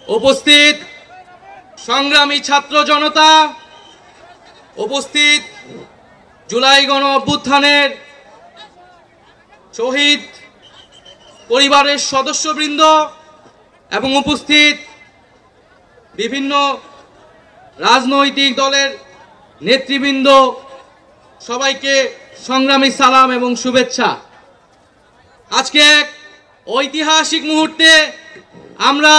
উপস্থিত সংগ্রামী ছাত্র জনতা, উপস্থিত জুলাই গণ অভ্যুত্থানের শহীদ পরিবারের সদস্যবৃন্দ এবং উপস্থিত বিভিন্ন রাজনৈতিক দলের নেতৃবৃন্দ, সবাইকে সংগ্রামী সালাম এবং শুভেচ্ছা। আজকে এক ঐতিহাসিক মুহূর্তে আমরা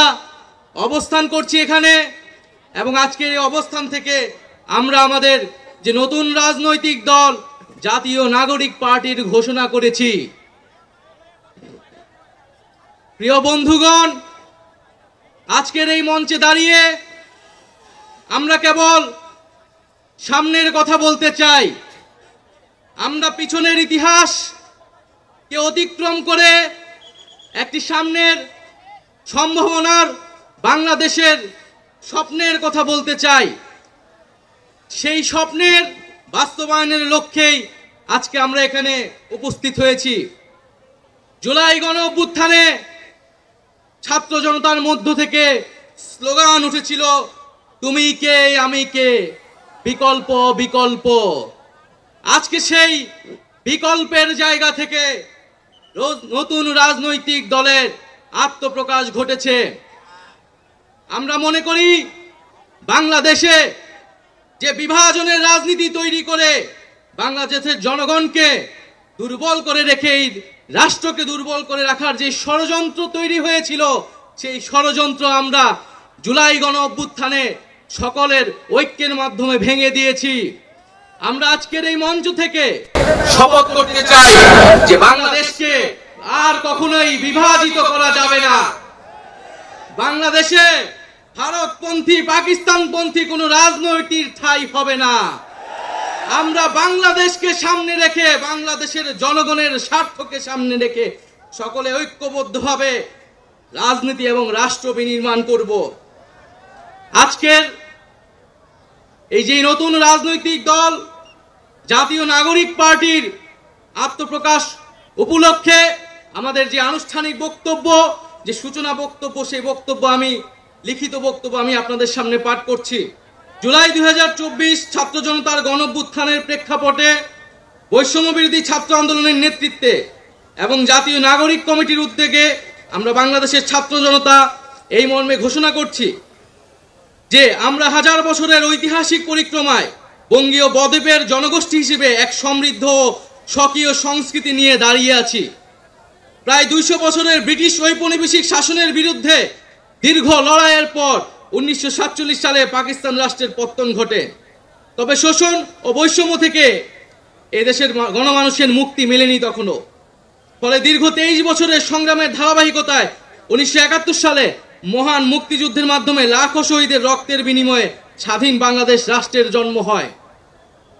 অবস্থান করছি এখানে, এবং আজকের এই অবস্থান থেকে আমরা আমাদের যে নতুন রাজনৈতিক দল জাতীয় নাগরিক পার্টির ঘোষণা করেছি। প্রিয় বন্ধুগণ, আজকের এই মঞ্চে দাঁড়িয়ে আমরা কেবল সামনের কথা বলতে চাই। আমরা পিছনের ইতিহাসকে অতিক্রম করে একটি সামনের সম্ভাবনার বাংলাদেশের স্বপ্নের কথা বলতে চাই। সেই স্বপ্নের বাস্তবায়নের লক্ষ্যেই আজকে আমরা এখানে উপস্থিত হয়েছি। জুলাই গণ অভ্যুত্থানে ছাত্র জনতার মধ্য থেকে স্লোগান উঠেছিল, তুমি কে আমি কে, বিকল্প বিকল্প। আজকে সেই বিকল্পের জায়গা থেকে নতুন রাজনৈতিক দলের আত্মপ্রকাশ ঘটেছে। আমরা মনে করি বাংলাদেশে যে বিভাজনের রাজনীতি তৈরি করে বাংলাদেশের জনগণকে দুর্বল করে রেখে এই রাষ্ট্রকে দুর্বল করে রাখার যে ষড়যন্ত্র তৈরি হয়েছিল, সেই ষড়যন্ত্র আমরা জুলাই গণ অভ্যুত্থানে সকলের ঐক্যের মাধ্যমে ভেঙে দিয়েছি। আমরা আজকের এই মঞ্চ থেকে শপথ করতে চাই যে বাংলাদেশকে আর কখনোই বিভাজিত করা যাবে না। বাংলাদেশে ভারতপন্থী পাকিস্তানপন্থী কোনো রাজনৈতিক ঠাঁই হবে না। আমরা বাংলাদেশকে সামনে রেখে, বাংলাদেশের জনগণের স্বার্থকে সামনে রেখে সকলে ঐক্যবদ্ধভাবে রাজনীতি এবং রাষ্ট্র বিনির্মাণ করব। আজকের এই যে নতুন রাজনৈতিক দল জাতীয় নাগরিক পার্টির আত্মপ্রকাশ উপলক্ষে আমাদের যে আনুষ্ঠানিক বক্তব্য, যে সূচনা বক্তব্য, সেই বক্তব্য লিখিত বক্তব্য আমি আপনাদের সামনে পাঠ করছি। জুলাই 2024 ছাত্র জনতার গণ অভ্যুত্থানের প্রেক্ষাপটে বৈষম্য বিরোধী ছাত্র আন্দোলনের নেতৃত্বে এবং জাতীয় নাগরিক কমিটির উদ্যোগে আমরা বাংলাদেশের ছাত্র জনতা এই মর্মে ঘোষণা করছি যে আমরা হাজার বছরের ঐতিহাসিক পরিক্রমায় বঙ্গীয় বদ্বীপের জনগোষ্ঠী হিসেবে এক সমৃদ্ধ স্বকীয় সংস্কৃতি নিয়ে দাঁড়িয়ে আছি। প্রায় 200 বছরের ব্রিটিশ ঔপনিবেশিক শাসনের বিরুদ্ধে দীর্ঘ লড়াইয়ের পর 1947 সালে পাকিস্তান রাষ্ট্রের পতন ঘটে। তবে শোষণ ও বৈষম্য থেকে এদেশের গণমানুষের মুক্তি মেলেনি তখনও। ফলে দীর্ঘ 23 বছরের সংগ্রামের ধারাবাহিকতায় 1971 সালে মহান মুক্তিযুদ্ধের মাধ্যমে লাখো শহীদের রক্তের বিনিময়ে স্বাধীন বাংলাদেশ রাষ্ট্রের জন্ম হয়।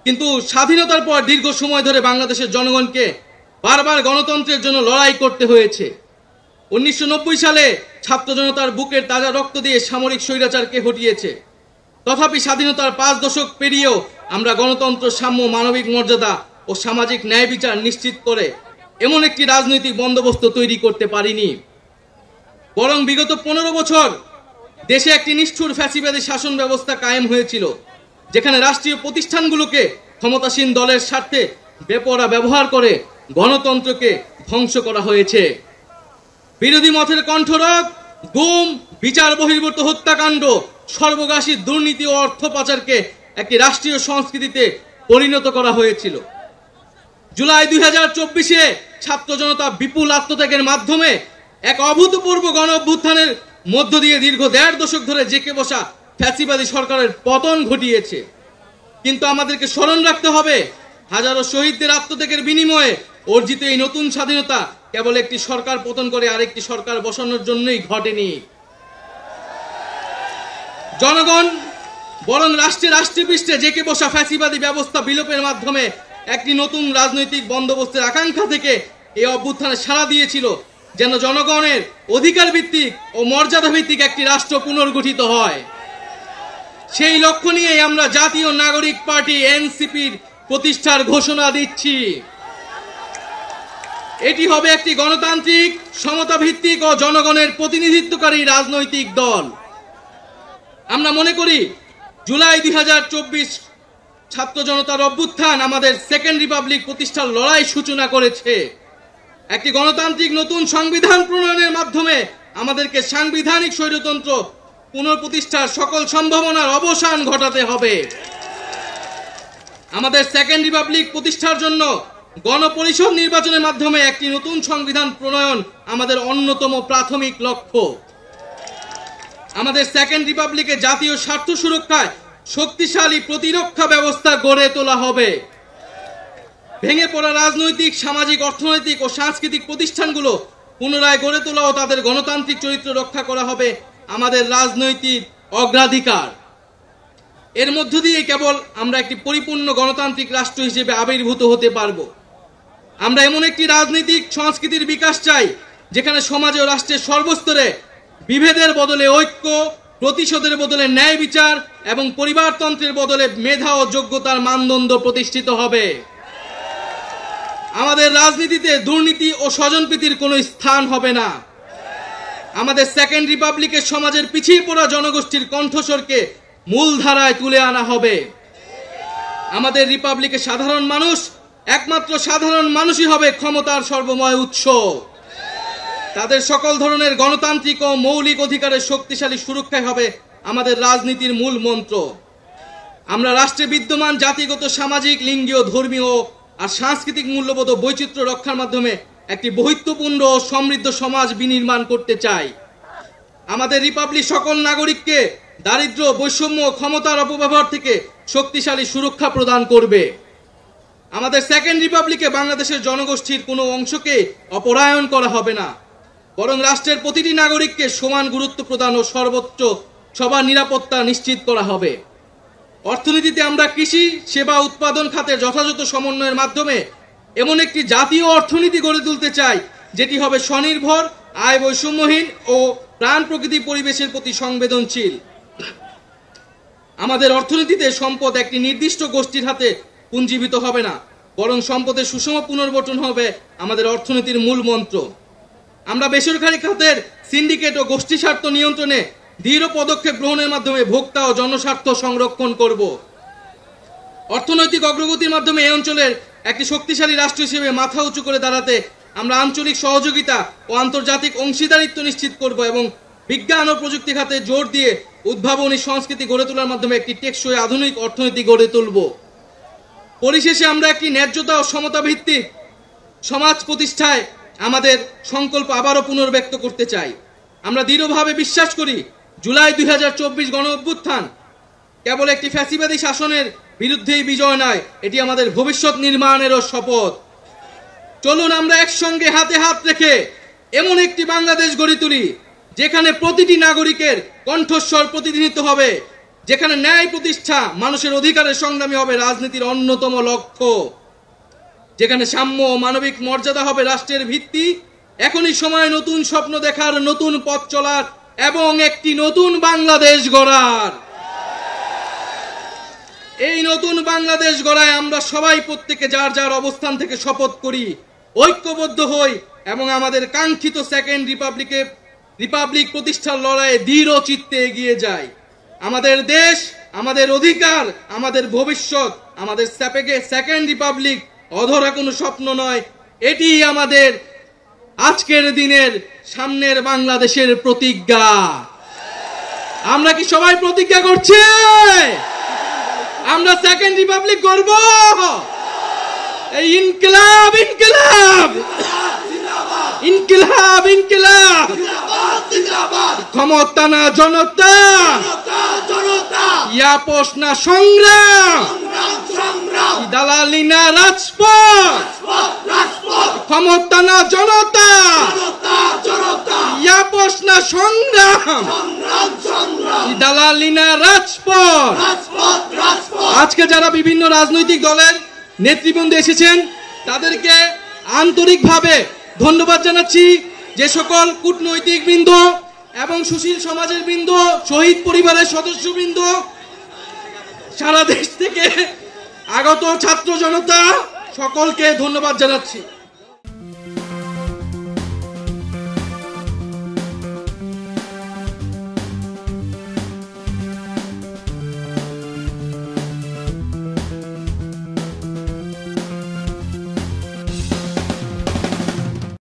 কিন্তু স্বাধীনতার পর দীর্ঘ সময় ধরে বাংলাদেশের জনগণকে বারবার গণতন্ত্রের জন্য লড়াই করতে হয়েছে। 1990 সালে ছাত্র জনতার বুকের তাজা রক্ত দিয়ে সামরিক স্বৈরাচারকে হটিয়েছে। তথাপি স্বাধীনতার 5 দশক পেরিয়েও আমরা গণতন্ত্র, সাম্য, মানবিক মর্যাদা ও সামাজিক ন্যায় বিচার নিশ্চিত করে এমন একটি রাজনৈতিক বন্দোবস্ত তৈরি করতে পারিনি। বরং বিগত 15 বছর দেশে একটি নিষ্ঠুর ফ্যাসিবাদী শাসন ব্যবস্থা কায়েম হয়েছিল, যেখানে রাষ্ট্রীয় প্রতিষ্ঠানগুলোকে ক্ষমতাসীন দলের স্বার্থে বেপরোয়া ব্যবহার করে গণতন্ত্রকে ধ্বংস করা হয়েছে। বিরোধী মতের কণ্ঠরোধ, গুম, বিচার বহির্ভূত হত্যাকাণ্ড, সর্বগ্রাসী দুর্নীতি ও অর্থ পাচারকে একটি রাষ্ট্রীয় সংস্কৃতিতে পরিণত করা হয়েছিল। জুলাই 2024 ছাত্র জনতা বিপুল আত্মত্যাগের মাধ্যমে এক অভূতপূর্ব গণ অভ্যুত্থানের মধ্য দিয়ে দীর্ঘ 1.5 দশক ধরে জেঁকে বসা ফ্যাসিবাদী সরকারের পতন ঘটিয়েছে। কিন্তু আমাদেরকে স্মরণ রাখতে হবে, হাজারো শহীদদের আত্মত্যাগের বিনিময়ে অর্জিত এই নতুন স্বাধীনতা কেবল একটি সরকার পতন করে আরেকটি সরকার বসানোর জন্যই ঘটেনি। জনগণ বরং রাষ্ট্রে পৃষ্ঠে জেঁকে বসা ফ্যাসিবাদী ব্যবস্থা বিলোপের মাধ্যমে একটি নতুন রাজনৈতিক বন্দোবস্তের আকাঙ্ক্ষা থেকে এই অভ্যুত্থানে সাড়া দিয়েছিল, যেন জনগণের অধিকার ভিত্তিক ও মর্যাদা ভিত্তিক একটি রাষ্ট্র পুনর্গঠিত হয়। সেই লক্ষ্য নিয়ে আমরা জাতীয় নাগরিক পার্টি এনসিপির প্রতিষ্ঠার ঘোষণা দিচ্ছি। এটি হবে একটি গণতান্ত্রিক, সমতা ভিত্তিক ও জনগণের প্রতিনিধিত্বকারী রাজনৈতিক দল। আমরা মনে করি জুলাই 2024 ছাত্র জনতার অভ্যুত্থান আমাদের সেকেন্ড রিপাবলিক প্রতিষ্ঠার লড়াই সূচনা করেছে। একটি গণতান্ত্রিক নতুন সংবিধান প্রণয়নের মাধ্যমে আমাদেরকে সাংবিধানিক স্বৈরতন্ত্র পুনঃপ্রতিষ্ঠার সকল সম্ভাবনার অবসান ঘটাতে হবে। আমাদের সেকেন্ড রিপাবলিক প্রতিষ্ঠার জন্য গণপরিষদ নির্বাচনের মাধ্যমে একটি নতুন সংবিধান প্রণয়ন আমাদের অন্যতম প্রাথমিক লক্ষ্য। আমাদের সেকেন্ড রিপাবলিকে জাতীয় স্বার্থ সুরক্ষায় শক্তিশালী প্রতিরক্ষা ব্যবস্থা গড়ে তোলা হবে। ভেঙে পড়া রাজনৈতিক, সামাজিক, অর্থনৈতিক ও সাংস্কৃতিক প্রতিষ্ঠানগুলো পুনরায় গড়ে তোলা ও তাদের গণতান্ত্রিক চরিত্র রক্ষা করা হবে আমাদের রাজনৈতিক অগ্রাধিকার। এর মধ্য দিয়ে কেবল আমরা একটি পরিপূর্ণ গণতান্ত্রিক রাষ্ট্র হিসেবে আবির্ভূত হতে পারব। আমরা এমন একটি রাজনৈতিক সংস্কৃতির বিকাশ চাই যেখানে সমাজে ও রাষ্ট্রের সর্বস্তরে বিভেদের বদলে ঐক্য, প্রতিশোধের বদলে ন্যায় বিচার এবং পরিবারতন্ত্রের বদলে মেধা ও যোগ্যতার মানদণ্ড প্রতিষ্ঠিত হবে। আমাদের রাজনীতিতে দুর্নীতি ও স্বজনপ্রীতির কোনো স্থান হবে না। আমাদের সেকেন্ড রিপাবলিকের সমাজের পিছিয়ে পড়া জনগোষ্ঠীর কণ্ঠস্বরকে মূলধারায় তুলে আনা হবে। আমাদের রিপাবলিকের সাধারণ মানুষ, একমাত্র সাধারণ মানুষই হবে ক্ষমতার সর্বময় উৎস। তাদের সকল ধরনের গণতান্ত্রিক ও মৌলিক অধিকারের শক্তিশালী সুরক্ষাই হবে আমাদের রাজনীতির মূল মন্ত্র। আমরা রাষ্ট্রে বিদ্যমান জাতিগত, সামাজিক, লিঙ্গীয়, ধর্মীয় আর সাংস্কৃতিক মূল্যবোধ ও বৈচিত্র্য রক্ষার মাধ্যমে একটি বৈচিত্র্যপূর্ণ ও সমৃদ্ধ সমাজ বিনির্মাণ করতে চাই। আমাদের রিপাবলিক সকল নাগরিককে দারিদ্র্য, বৈষম্য, ক্ষমতার অপব্যবহার থেকে শক্তিশালী সুরক্ষা প্রদান করবে। আমাদের সেকেন্ড রিপাবলিকে বাংলাদেশের জনগোষ্ঠীর কোনো অংশকে অপরায়ণ করা হবে না, বরং রাষ্ট্রের প্রতিটি নাগরিককে সমান গুরুত্ব প্রদান ও সর্বোচ্চ সবার নিরাপত্তা নিশ্চিত করা হবে। অর্থনীতিতে আমরা কৃষি, সেবা, উৎপাদন খাতের যথাযথ সমন্বয়ের মাধ্যমে এমন একটি জাতীয় অর্থনীতি গড়ে তুলতে চাই যেটি হবে স্বনির্ভর, আয় বৈষম্যহীন ও প্রাণ প্রকৃতি পরিবেশের প্রতি সংবেদনশীল। আমাদের অর্থনীতিতে সম্পদ একটি নির্দিষ্ট গোষ্ঠীর হাতে পুঞ্জীভূত হবে না, বরং সম্পদের সুষম পুনর্বণ্টন হবে আমাদের অর্থনীতির মূল মন্ত্র। আমরা বেসরকারি খাতের সিন্ডিকেট ও গোষ্ঠী স্বার্থ নিয়ন্ত্রণে দৃঢ় পদক্ষেপ গ্রহণের মাধ্যমে ভোক্তা ও জনস্বার্থ সংরক্ষণ করব। অর্থনৈতিক অগ্রগতির মাধ্যমে এই অঞ্চলের একটি শক্তিশালী রাষ্ট্র হিসেবে মাথা উঁচু করে দাঁড়াতে আমরা আঞ্চলিক সহযোগিতা ও আন্তর্জাতিক অংশীদারিত্ব নিশ্চিত করব এবং বিজ্ঞান ও প্রযুক্তি খাতে জোর দিয়ে উদ্ভাবনী সংস্কৃতি গড়ে তোলার মাধ্যমে একটি টেকসই আধুনিক অর্থনীতি গড়ে তুলব। পরিশেষে আমরা একটি ন্যায্যতা ও সমতা ভিত্তিক সমাজ প্রতিষ্ঠায় আমাদের সংকল্প আবারও পুনর্ব্যক্ত করতে চাই। আমরা দৃঢ়ভাবে বিশ্বাস করি জুলাই 2024 গণ অভ্যুত্থান কেবল একটি ফ্যাসিবাদী শাসনের বিরুদ্ধেই বিজয় নয়, এটি আমাদের ভবিষ্যৎ নির্মাণেরও শপথ। চলুন আমরা একসঙ্গে হাতে হাত রেখে এমন একটি বাংলাদেশ গড়ে তুলি যেখানে প্রতিটি নাগরিকের কণ্ঠস্বর প্রতিনিধিত্ব হবে, যেখানে ন্যায় প্রতিষ্ঠা, মানুষের অধিকারের সংগ্রামী হবে রাজনীতির অন্যতম লক্ষ্য, যেখানে সাম্য ও মানবিক মর্যাদা হবে রাষ্ট্রের ভিত্তি। এখনই সময় নতুন স্বপ্ন দেখার, নতুন পথ চলার এবং একটি নতুন বাংলাদেশ গড়ার। এই নতুন বাংলাদেশ গড়ায় আমরা সবাই প্রত্যেকে যার যার অবস্থান থেকে শপথ করি, ঐক্যবদ্ধ হই এবং আমাদের কাঙ্ক্ষিত সেকেন্ড রিপাবলিক প্রতিষ্ঠার লড়াইয়ে দৃঢ় চিত্তে এগিয়ে যাই। আমাদের দেশ, আমাদের অধিকার, আমাদের ভবিষ্যৎ, আমাদের সেকেন্ড রিপাবলিক অধরা কোনো স্বপ্ন নয়, এটি আমাদের আজকের দিনের সামনের বাংলাদেশের প্রতিজ্ঞা। আমরা কি সবাই প্রতিজ্ঞা করছি আমরা সেকেন্ড রিপাবলিক গড়ব? এই ইনকিলাব ইনকিলাব ইনকিলাব ইনকিলাব, ক্ষমতা না জনতা, ইয়াপস না সংগ্রাম, দালালি না রাজপথ, ক্ষমতা না জনতা, ইয়াপস না সংগ্রাম, দালালি না রাজপথ। আজকে যারা বিভিন্ন রাজনৈতিক দলের নেতৃবৃন্দ এসেছেন তাদেরকে আন্তরিকভাবে ধন্যবাদ জানাচ্ছি। যে সকল কূটনৈতিক বৃন্দ এবং সুশীল সমাজের বৃন্দ, শহীদ পরিবারের সদস্যবৃন্দ, সারা দেশ থেকে আগত ছাত্র জনতা, সকলকে ধন্যবাদ জানাচ্ছি।